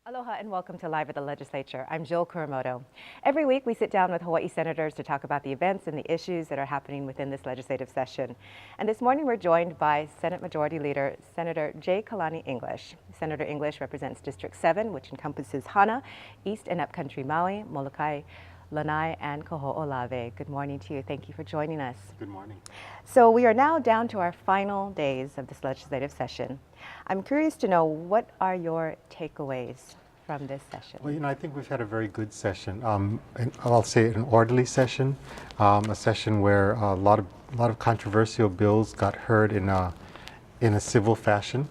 Aloha and welcome to Live at the Legislature. I'm Jill Kuramoto. Every week we sit down with Hawaii senators to talk about the events and the issues that are happening within this legislative session. And this morning we're joined by Senate Majority Leader Senator J. Kalani English. Senator English represents District 7, which encompasses Hana, East and Upcountry Maui, Molokai, Lanai, and Kaho'olawe. Good morning to you. Thank you for joining us. Good morning. So we are now down to our final days of this legislative session. I'm curious to know, what are your takeaways from this session? Well, I think we've had a very good session. And I'll say an orderly session, a session where a lot of controversial bills got heard in a civil fashion.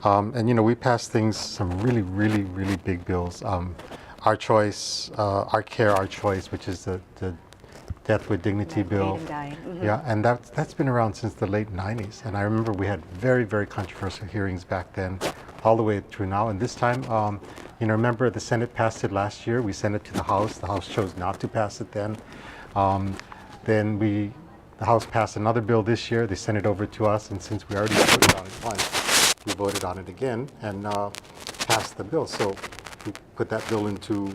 And we passed some really big bills. Our Choice, Our Care, Our Choice, which is the Death with Dignity bill. Yeah, and that's been around since the late 90s. And I remember we had very controversial hearings back then, all the way through now. And this time, remember the Senate passed it last year. We sent it to the House. The House chose not to pass it then. Then the House passed another bill this year. They sent it over to us, and since we already voted on it once, we voted on it again and passed the bill. So we put that bill into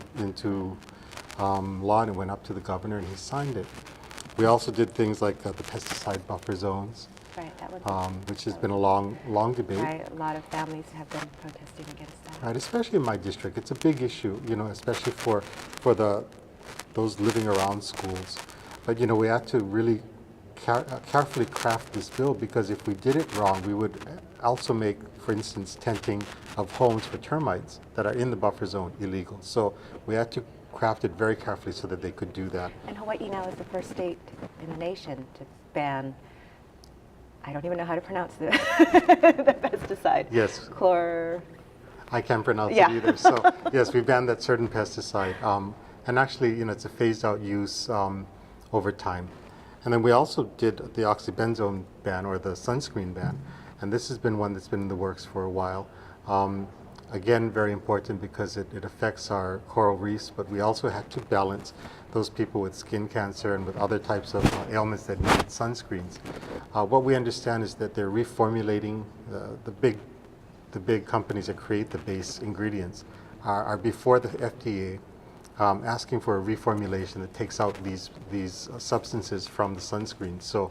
law, and it went up to the governor, and he signed it. We also did things like the pesticide buffer zones, right, that was which has been a long debate. Right, a lot of families have been protesting against that. Right, especially in my district, it's a big issue. Especially for those living around schools. But we had to really carefully craft this bill, because if we did it wrong, we would also make, for instance, tenting of homes for termites that are in the buffer zone illegal. So we had to craft it very carefully so that they could do that. And Hawaii now is the first state in the nation to ban, I don't even know how to pronounce the pesticide. Yes. I can't pronounce it either. So yes, we banned that certain pesticide. And actually, it's a phased out use over time. And then we also did the oxybenzone ban, or the sunscreen ban. And this has been one that's been in the works for a while. Again, very important because it affects our coral reefs, but we also had to balance those people with skin cancer and with other types of ailments that need sunscreens. What we understand is that they're reformulating the big companies that create the base ingredients are before the FDA, asking for a reformulation that takes out these substances from the sunscreen. So,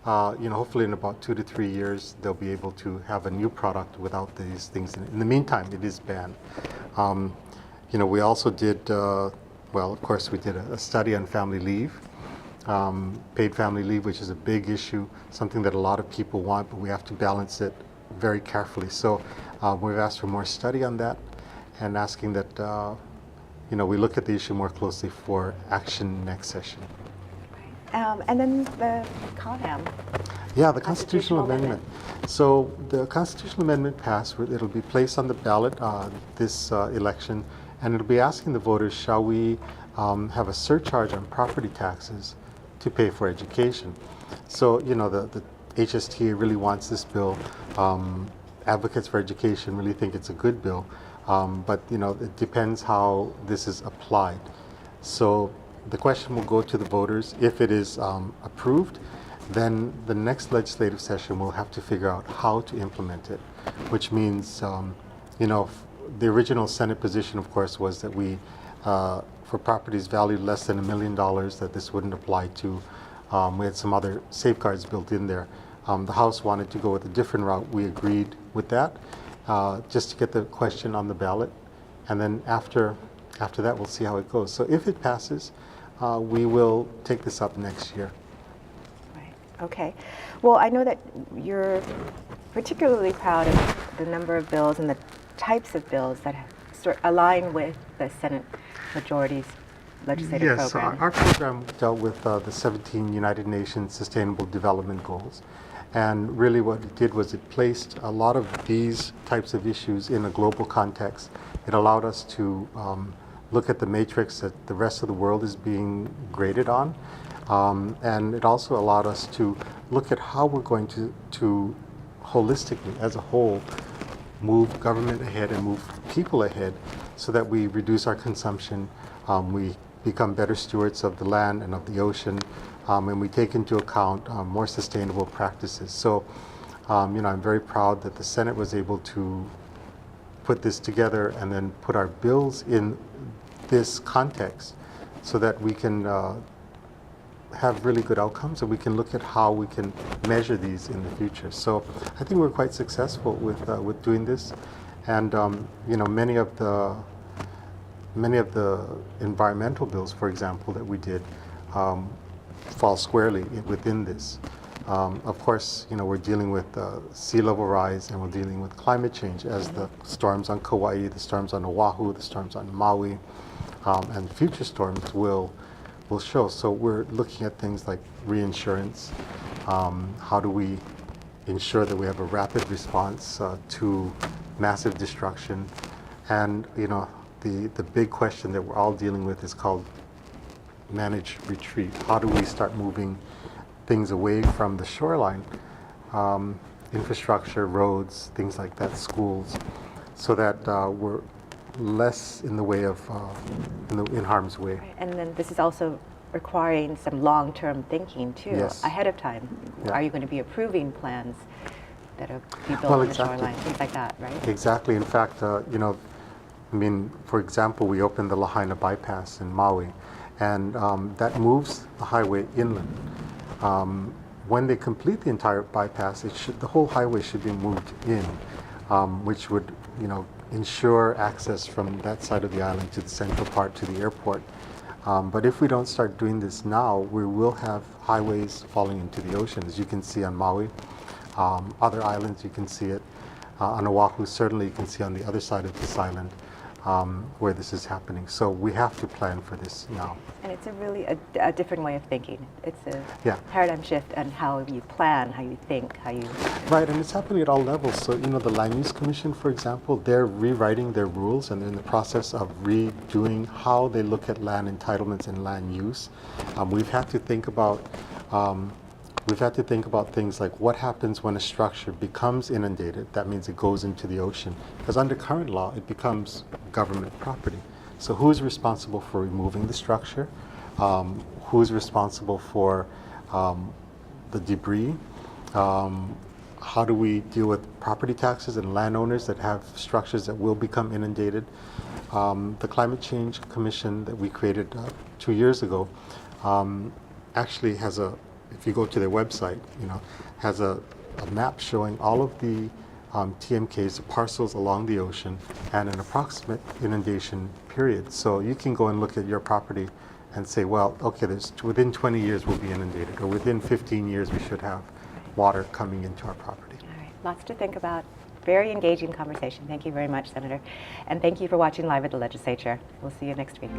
hopefully in about 2 to 3 years, they'll be able to have a new product without these things in it. In the meantime, it is banned. We also did, of course, we did a study on family leave, paid family leave, which is a big issue, something that a lot of people want, but we have to balance it very carefully. So we've asked for more study on that, and asking that we look at the issue more closely for action next session. And then the CONAM. Yeah, the constitutional amendment. So the constitutional amendment passed. It'll be placed on the ballot this election, and it'll be asking the voters, shall we have a surcharge on property taxes to pay for education? So, the HSTA really wants this bill. Advocates for education really think it's a good bill. But it depends how this is applied. So the question will go to the voters. If it is approved, then the next legislative session will have to figure out how to implement it, which means, the original Senate position, of course, was that for properties valued less than $1 million, that this wouldn't apply to. We had some other safeguards built in there. The House wanted to go with a different route. We agreed with that. Just to get the question on the ballot, and then after that we'll see how it goes. So if it passes, we will take this up next year. Right. Okay. Well, I know that you're particularly proud of the number of bills and the types of bills that align with the Senate Majority's legislative program. Yes, our program dealt with the 17 United Nations Sustainable Development Goals. And really what it did was it placed a lot of these types of issues in a global context. It allowed us to look at the matrix that the rest of the world is being graded on. And it also allowed us to look at how we're going to holistically, as a whole, move government ahead and move people ahead so that we reduce our consumption, we become better stewards of the land and of the ocean, and we take into account more sustainable practices. So, I'm very proud that the Senate was able to put this together and then put our bills in this context so that we can have really good outcomes, and we can look at how we can measure these in the future. So I think we're quite successful with doing this, and many of the environmental bills, for example, that we did fall squarely within this. Of course, we're dealing with sea level rise, and we're dealing with climate change as the storms on Kauai, the storms on Oahu, the storms on Maui, and future storms will show. So we're looking at things like reinsurance. How do we ensure that we have a rapid response to massive destruction? And the big question that we're all dealing with is called managed retreat. How do we start moving things away from the shoreline, infrastructure, roads, things like that, schools, so that we're less in the way of in harm's way. Right. And then this is also requiring some long-term thinking too, yes. ahead of time. Yeah. Are you going to be approving plans that are be built Well, on exactly. the shoreline, things like that, right? Exactly. In fact, for example, we opened the Lahaina bypass in Maui, and that moves the highway inland. When they complete the entire bypass, the whole highway should be moved in, which would, ensure access from that side of the island to the central part to the airport. But if we don't start doing this now, we will have highways falling into the ocean, as you can see on Maui. Other islands, you can see it. On Oahu, certainly you can see on the other side of this island where this is happening. So we have to plan for this now. And it's a really a different way of thinking. It's a paradigm shift on how you plan, how you think, how you... Right, and it's happening at all levels. So, the Land Use Commission, for example, they're rewriting their rules, and they're in the process of redoing how they look at land entitlements and land use. We've had to think about things like what happens when a structure becomes inundated. That means it goes into the ocean. Because under current law, it becomes government property. So who's responsible for removing the structure? Who's responsible for the debris? How do we deal with property taxes and landowners that have structures that will become inundated? The Climate Change Commission that we created 2 years ago actually has if you go to their website, has a map showing all of the TMKs, the parcels along the ocean, and an approximate inundation period. So you can go and look at your property and say, well, okay, within 20 years we'll be inundated, or within 15 years we should have water coming into our property. All right, lots to think about. Very engaging conversation. Thank you very much, Senator. And thank you for watching Live at the Legislature. We'll see you next week.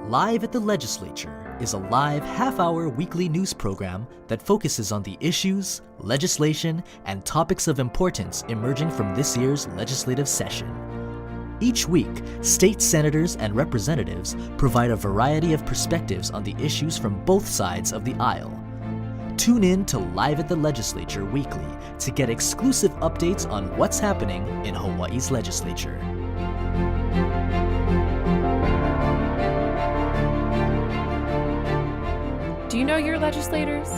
Live at the Legislature is a live half-hour weekly news program that focuses on the issues, legislation, and topics of importance emerging from this year's legislative session. Each week, state senators and representatives provide a variety of perspectives on the issues from both sides of the aisle. Tune in to Live at the Legislature weekly to get exclusive updates on what's happening in Hawaii's legislature. Do you know your legislators?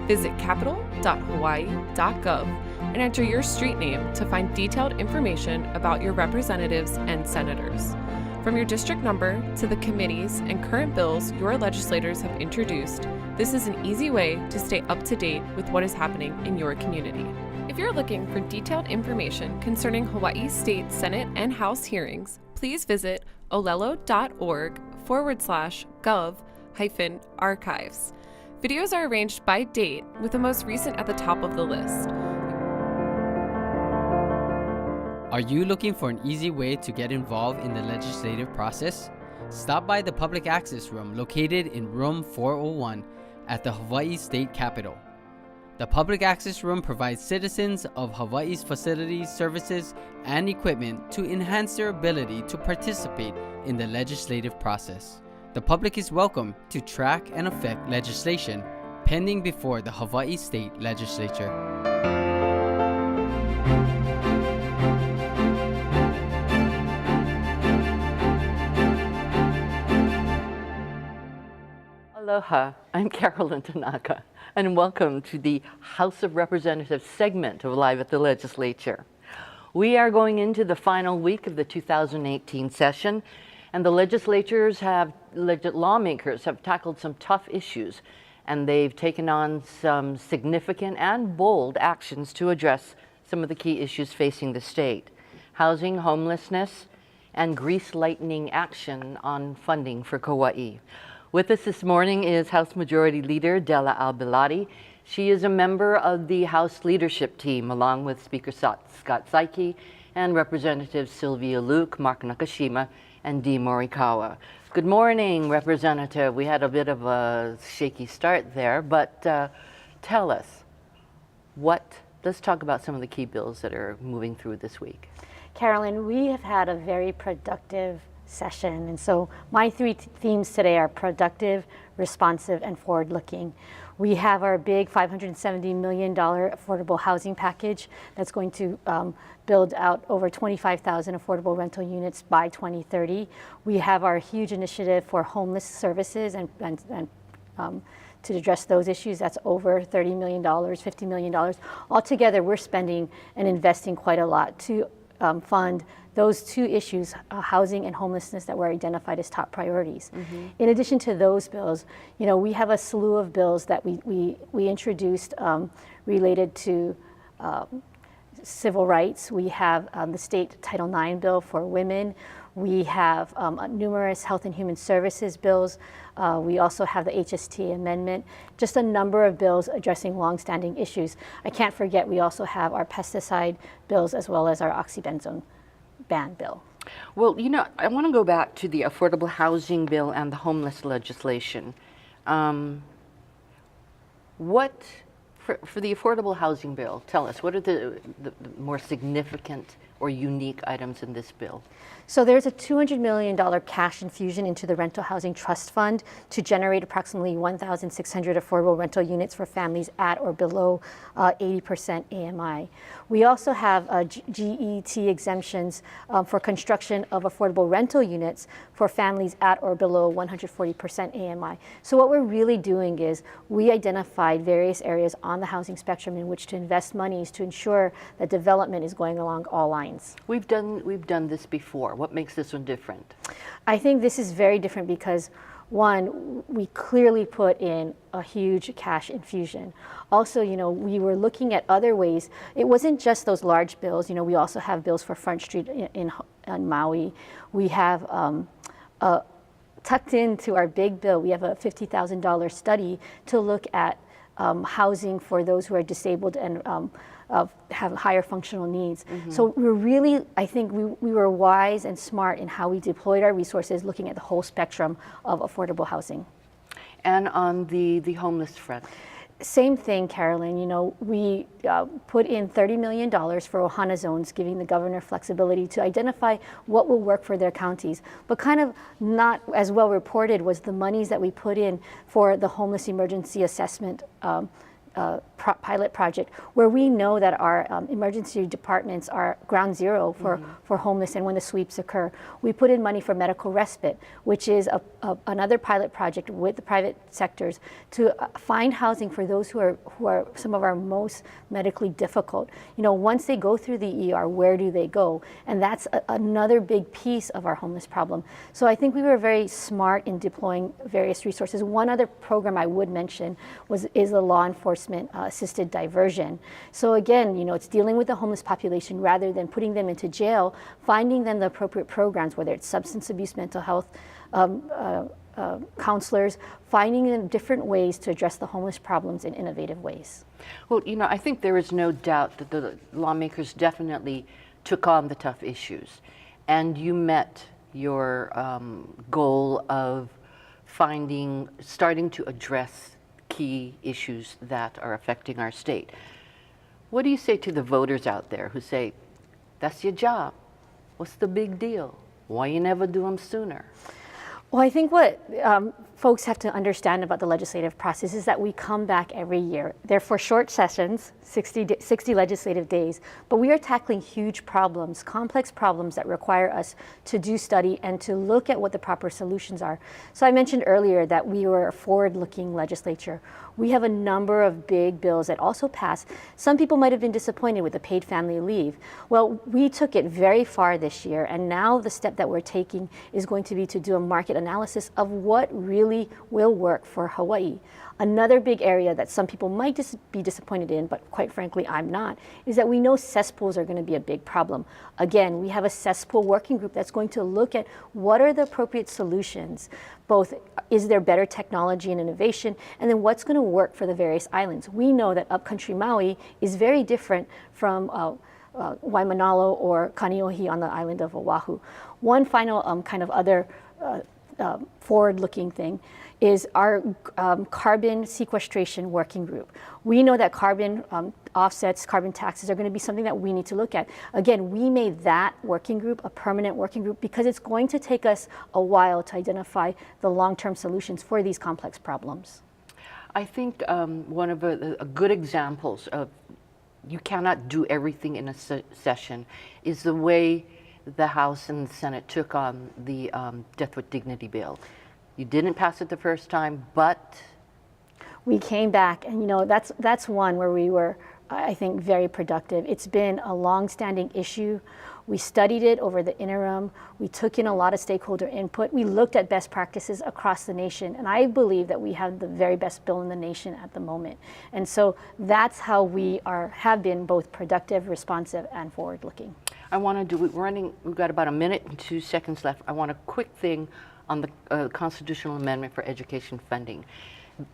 Visit capital.hawaii.gov and enter your street name to find detailed information about your representatives and senators. From your district number to the committees and current bills your legislators have introduced, this is an easy way to stay up to date with what is happening in your community. If you're looking for detailed information concerning Hawaii State Senate and House hearings, please visit olelo.org/gov-archives. Videos are arranged by date, with the most recent at the top of the list. Are you looking for an easy way to get involved in the legislative process? Stop by the Public Access Room located in Room 401 at the Hawaii State Capitol. The Public Access Room provides citizens of Hawaii's facilities, services, and equipment to enhance their ability to participate in the legislative process. The public is welcome to track and affect legislation pending before the Hawaii State Legislature. Aloha, I'm Carolyn Tanaka, and welcome to the House of Representatives segment of Live at the Legislature. We are going into the final week of the 2018 session, and the lawmakers have tackled some tough issues, and they've taken on some significant and bold actions to address some of the key issues facing the state: housing, homelessness, and grease-lightening action on funding for Kauai. With us this morning is House Majority Leader Della Al-Biladi. She is a member of the House leadership team, along with Speaker Scott Saiki and Representatives Sylvia Luke, Mark Nakashima, and Dee Morikawa. Good morning, Representative. We had a bit of a shaky start there, but tell us, let's talk about some of the key bills that are moving through this week. Carolyn, we have had a very productive session, and so my three themes today are productive, responsive, and forward-looking. We have our big $570 million affordable housing package that's going to build out over 25,000 affordable rental units by 2030. We have our huge initiative for homeless services and to address those issues. That's over $30 million, $50 million. Altogether, we're spending and investing quite a lot to fund those two issues, housing and homelessness, that were identified as top priorities. Mm-hmm. In addition to those bills, we have a slew of bills that we introduced related to civil rights. We have the state Title IX bill for women. We have numerous health and human services bills. We also have the HST amendment, just a number of bills addressing longstanding issues. I can't forget, we also have our pesticide bills as well as our oxybenzone ban bill. Well, I want to go back to the affordable housing bill and the homeless legislation. For the affordable housing bill, tell us, what are the more significant or unique items in this bill? So there's a $200 million cash infusion into the Rental Housing Trust Fund to generate approximately 1,600 affordable rental units for families at or below 80% AMI. We also have GET exemptions for construction of affordable rental units for families at or below 140% AMI. So what we're really doing is we identified various areas on the housing spectrum in which to invest monies to ensure that development is going along all lines. We've done this before. What makes this one different? I think this is very different because, one, we clearly put in a huge cash infusion. Also, we were looking at other ways. It wasn't just those large bills. We also have bills for Front Street in Maui. We have tucked into our big bill, we have a $50,000 study to look at housing for those who are disabled and have higher functional needs. Mm-hmm. So we're really, I think we were wise and smart in how we deployed our resources, looking at the whole spectrum of affordable housing. And on the homeless front? Same thing, Carolyn. We put in $30 million for Ohana zones, giving the governor flexibility to identify what will work for their counties. But kind of not as well reported was the monies that we put in for the homeless emergency assessment pilot project, where we know that our emergency departments are ground zero for homeless and when the sweeps occur. We put in money for medical respite, which is another pilot project with the private sectors to find housing for those who are some of our most medically difficult. Once they go through the ER, where do they go? And that's another big piece of our homeless problem. So I think we were very smart in deploying various resources. One other program I would mention is the law enforcement assisted diversion. So again, it's dealing with the homeless population rather than putting them into jail, finding them the appropriate programs, whether it's substance abuse, mental health, counselors, finding them different ways to address the homeless problems in innovative ways. Well, I think there is no doubt that the lawmakers definitely took on the tough issues, and you met your goal of starting to address key issues that are affecting our state. What do you say to the voters out there who say, that's your job, what's the big deal? Why you never do them sooner? Well, I think what folks have to understand about the legislative process is that we come back every year. They're for short sessions, 60 legislative days, but we are tackling huge problems, complex problems that require us to do study and to look at what the proper solutions are. So I mentioned earlier that we were a forward-looking legislature. We have a number of big bills that also passed. Some people might have been disappointed with the paid family leave. Well, we took it very far this year, and now the step that we're taking is going to be to do a market analysis of what really will work for Hawaii. Another big area that some people might be disappointed in, but quite frankly, I'm not, is that we know cesspools are going to be a big problem. Again, we have a cesspool working group that's going to look at what are the appropriate solutions, both is there better technology and innovation, and then what's going to work for the various islands. We know that upcountry Maui is very different from Waimanalo or Kaneohe on the island of Oahu. One final kind of other forward-looking thing is our carbon sequestration working group. We know that carbon offsets, carbon taxes are going to be something that we need to look at. Again, we made that working group a permanent working group because it's going to take us a while to identify the long-term solutions for these complex problems. I think one of the good examples of you cannot do everything in a session is the way the House and the Senate took on the Death with Dignity bill. You didn't pass it the first time, but we came back, and that's one where we were, I think, very productive. It's been a long-standing issue. We studied it over the interim. We took in a lot of stakeholder input. We looked at best practices across the nation, and I believe that we have the very best bill in the nation at the moment. And so that's how we have been both productive, responsive, and forward-looking. I want to we've got about a minute and 2 seconds left. I want a quick thing on the constitutional amendment for education funding.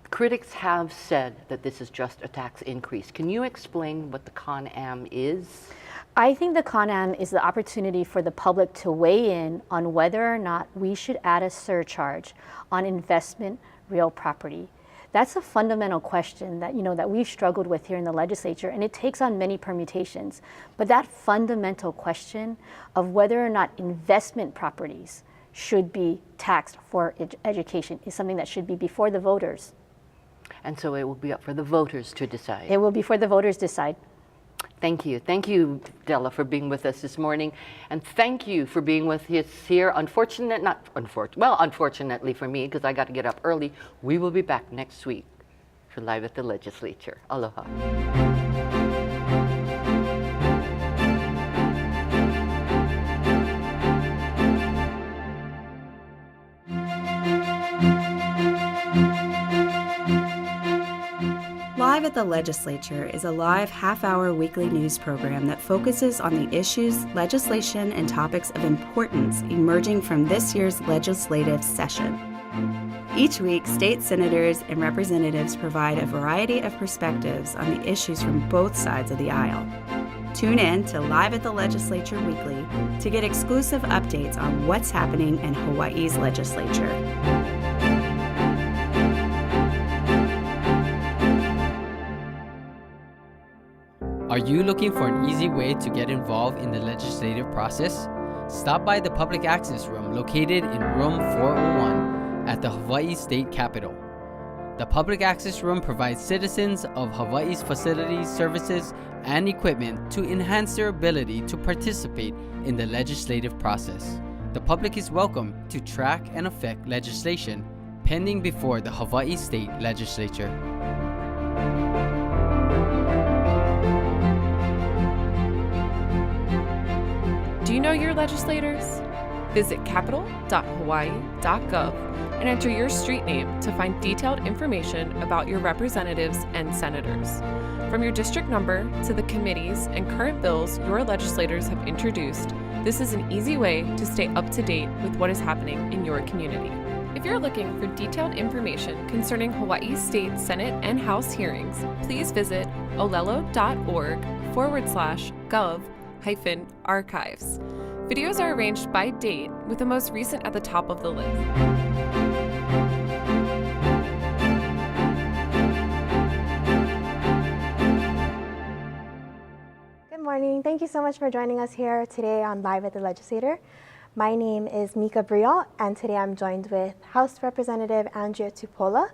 Critics have said that this is just a tax increase. Can you explain what the Con-Am is? I think the Con-Am is the opportunity for the public to weigh in on whether or not we should add a surcharge on investment real property. That's a fundamental question that that we've struggled with here in the legislature, and it takes on many permutations. But that fundamental question of whether or not investment properties should be taxed for education is something that should be before the voters. And so it will be up for the voters to decide. It will be for the voters to decide. Thank you. Thank you, Della, for being with us this morning. And thank you for being with us here. Unfortunately for me, because I got to get up early, we will be back next week for Live at the Legislature. Aloha. Live at the Legislature is a live half-hour weekly news program that focuses on the issues, legislation, and topics of importance emerging from this year's legislative session. Each week, state senators and representatives provide a variety of perspectives on the issues from both sides of the aisle. Tune in to Live at the Legislature Weekly to get exclusive updates on what's happening in Hawaii's legislature. Are you looking for an easy way to get involved in the legislative process? Stop by the Public Access Room located in Room 401 at the Hawaii State Capitol. The Public Access Room provides citizens of Hawaii's facilities, services, and equipment to enhance their ability to participate in the legislative process. The public is welcome to track and affect legislation pending before the Hawaii State Legislature. Do you know your legislators? Visit capital.hawaii.gov and enter your street name to find detailed information about your representatives and senators. From your district number to the committees and current bills your legislators have introduced, this is an easy way to stay up to date with what is happening in your community. If you're looking for detailed information concerning Hawaii's state Senate and House hearings, please visit olelo.org/gov archives. Videos are arranged by date, with the most recent at the top of the list. Good morning. Thank you so much for joining us here today on Live at the Legislature. My name is Mika Briot, and today I'm joined with House Representative Andrea Tupola,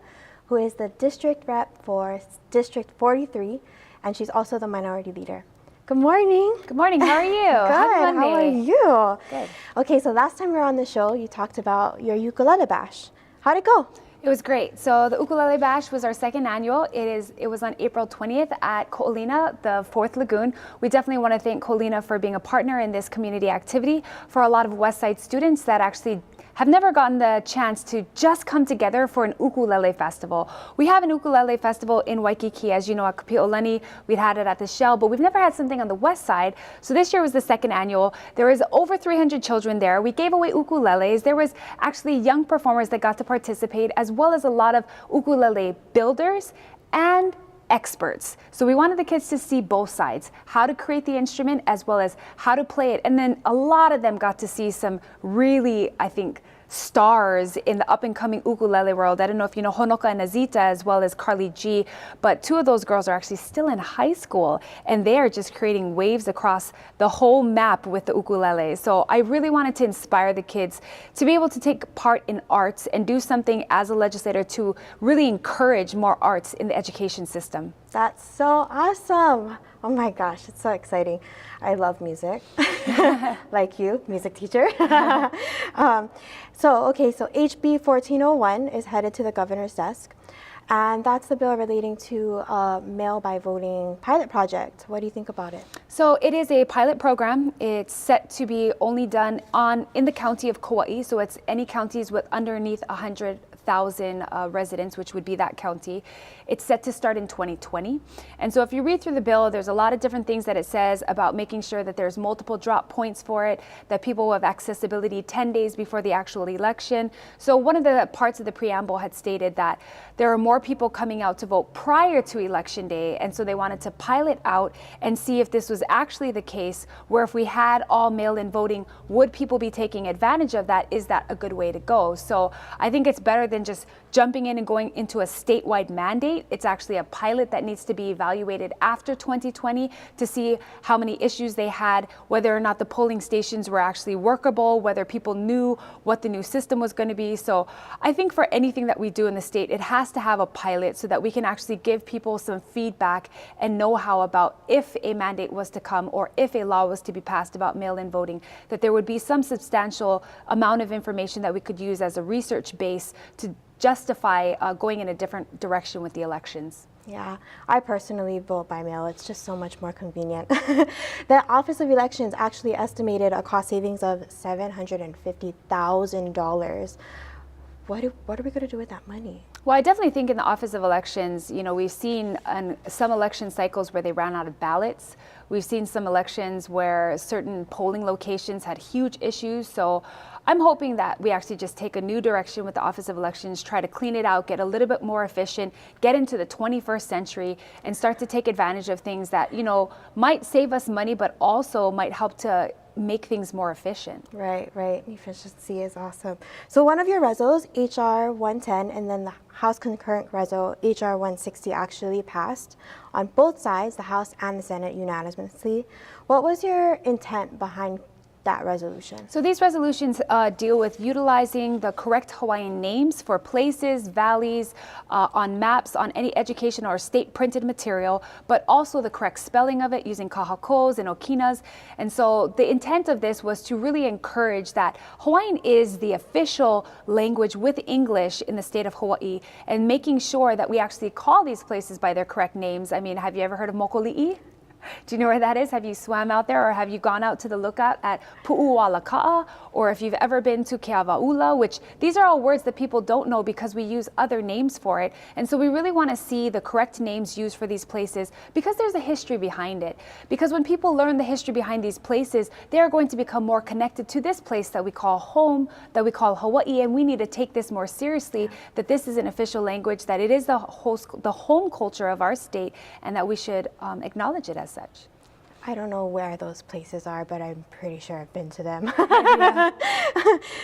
who is the district rep for District 43, and she's also the minority leader. Good morning. Good morning. How are you? Good. How are you? Good. Okay, so last time we were on the show, you talked about your ukulele bash. How'd it go? It was great. So the Ukulele Bash was our second annual. It was on April 20th at Ko'olina, the Fourth Lagoon. We definitely want to thank Ko'olina for being a partner in this community activity. For a lot of West Side students that actually have never gotten the chance to just come together for an ukulele festival. We have an ukulele festival in Waikiki, as you know, at Kapi'olani. We'd had it at the Shell, but we've never had something on the west side. So this year was the second annual. There was over 300 children there. We gave away ukuleles. There was actually young performers that got to participate, as well as a lot of ukulele builders and experts. So we wanted the kids to see both sides, how to create the instrument as well as how to play it. And then a lot of them got to see some really, I think, stars in the up-and-coming ukulele world. I don't know if you know Honoka and Azita as well as Carly G, but two of those girls are actually still in high school, and they are just creating waves across the whole map with the ukulele. So I really wanted to inspire the kids to be able to take part in arts and do something as a legislator to really encourage more arts in the education system. That's so awesome. Oh my gosh, it's so exciting. I love music, like you, music teacher. So HB 1401 is headed to the governor's desk, and that's the bill relating to mail by voting pilot project. What do you think about it? So it is a pilot program. It's set to be only done in the county of Kauai, so it's any counties with underneath 100,000 residents, which would be that county. It's set to start in 2020. And so if you read through the bill, there's a lot of different things that it says about making sure that there's multiple drop points for it, that people will have accessibility 10 days before the actual election. So one of the parts of the preamble had stated that there are more people coming out to vote prior to election day, and so they wanted to pilot out and see if this was actually the case, where if we had all mail-in voting, would people be taking advantage of that? Is that a good way to go? So I think it's better than just jumping in and going into a statewide mandate. It's actually a pilot that needs to be evaluated after 2020 to see how many issues they had, whether or not the polling stations were actually workable, whether people knew what the new system was going to be. So I think for anything that we do in the state, it has to have a pilot so that we can actually give people some feedback and know-how about if a mandate was to come or if a law was to be passed about mail-in voting, that there would be some substantial amount of information that we could use as a research base to justify going in a different direction with the elections. Yeah, I personally vote by mail. It's just so much more convenient. The Office of Elections actually estimated a cost savings of $750,000. What are we going to do with that money? Well, I definitely think in the Office of Elections, you know, we've seen some election cycles where they ran out of ballots. We've seen some elections where certain polling locations had huge issues. So I'm hoping that we actually just take a new direction with the Office of Elections, try to clean it out, get a little bit more efficient, get into the 21st century and start to take advantage of things that, you know, might save us money, but also might help to make things more efficient. Right. Efficiency is awesome. So one of your resos, HR 110, and then the House concurrent reso, HR 160, actually passed on both sides, the House and the Senate, unanimously. What was your intent behind that resolution? So these resolutions deal with utilizing the correct Hawaiian names for places, valleys, on maps, on any education or state printed material, but also the correct spelling of it using kahakos and okinas. And so the intent of this was to really encourage that Hawaiian is the official language with English in the state of Hawaii, and making sure that we actually call these places by their correct names. I mean, have you ever heard of Mokoli'i? Do you know where that is? Have you swam out there, or have you gone out to the lookout at Pu'uwalaka'a? Or if you've ever been to Keawa'ula, which these are all words that people don't know because we use other names for it. And so we really want to see the correct names used for these places because there's a history behind it. Because when people learn the history behind these places, they are going to become more connected to this place that we call home, that we call Hawaii, and we need to take this more seriously, that this is an official language, that it is the home culture of our state, and that we should acknowledge it as such. I don't know where those places are, but I'm pretty sure I've been to them.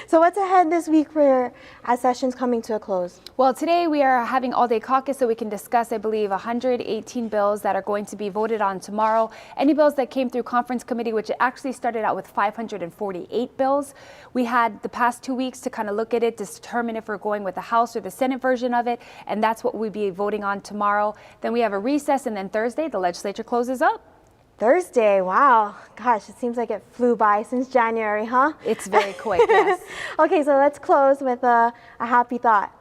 So what's ahead this week for as session's coming to a close? Well, today we are having all-day caucus so we can discuss, I believe, 118 bills that are going to be voted on tomorrow. Any bills that came through conference committee, which actually started out with 548 bills. We had the past 2 weeks to kind of look at it, to determine if we're going with the House or the Senate version of it, and that's what we'll be voting on tomorrow. Then we have a recess, and then Thursday, the legislature closes up. Thursday, wow. Gosh, it seems like it flew by since January, huh? It's very quick, yes. Okay, so let's close with a happy thought.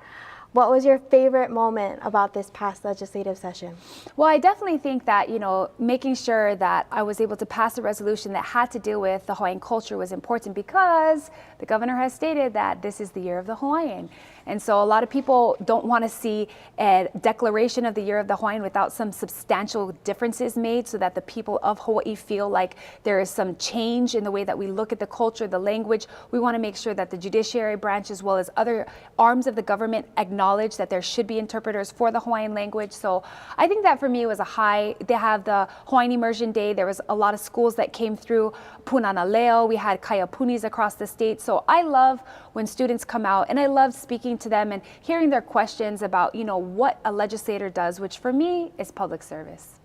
What was your favorite moment about this past legislative session? Well, I definitely think that, making sure that I was able to pass a resolution that had to do with the Hawaiian culture was important because the governor has stated that this is the year of the Hawaiian. And so a lot of people don't want to see a declaration of the year of the Hawaiian without some substantial differences made so that the people of Hawaii feel like there is some change in the way that we look at the culture, the language. We want to make sure that the judiciary branch as well as other arms of the government acknowledge that there should be interpreters for the Hawaiian language. So I think that for me was a high. They have the Hawaiian Immersion Day. There was a lot of schools that came through Punana Leo. We had kaya punis across the state. So I love when students come out, and I love speaking to them and hearing their questions about, what a legislator does, which for me is public service.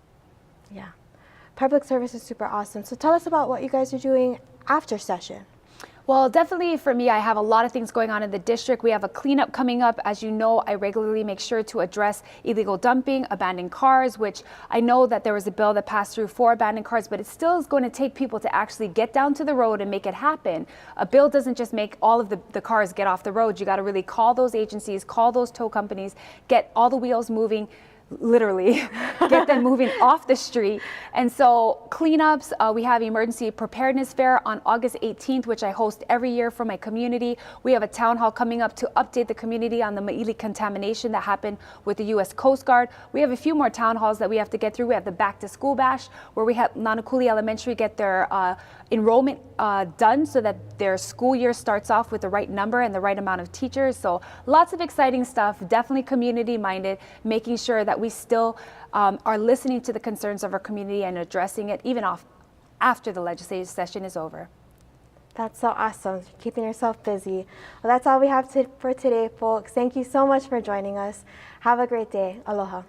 Yeah, public service is super awesome. So tell us about what you guys are doing after session. Well, definitely for me, I have a lot of things going on in the district. We have a cleanup coming up. As you know, I regularly make sure to address illegal dumping, abandoned cars, which I know that there was a bill that passed through for abandoned cars, but it still is going to take people to actually get down to the road and make it happen. A bill doesn't just make all of the cars get off the road. You got to really call those agencies, call those tow companies, get all the wheels moving, literally get them moving off the street. And so cleanups, we have emergency preparedness fair on August 18th, which I host every year for my community. We have a town hall coming up to update the community on the Maili contamination that happened with the U.S. Coast Guard. We have a few more town halls that we have to get through. We have the back to school bash where we have Nanakuli Elementary get their enrollment done so that their school year starts off with the right number and the right amount of teachers. So lots of exciting stuff, definitely community minded, making sure that we still are listening to the concerns of our community and addressing it even after the legislative session is over. That's so awesome, keeping yourself busy. Well, that's all we have for today, folks. Thank you so much for joining us. Have a great day. Aloha.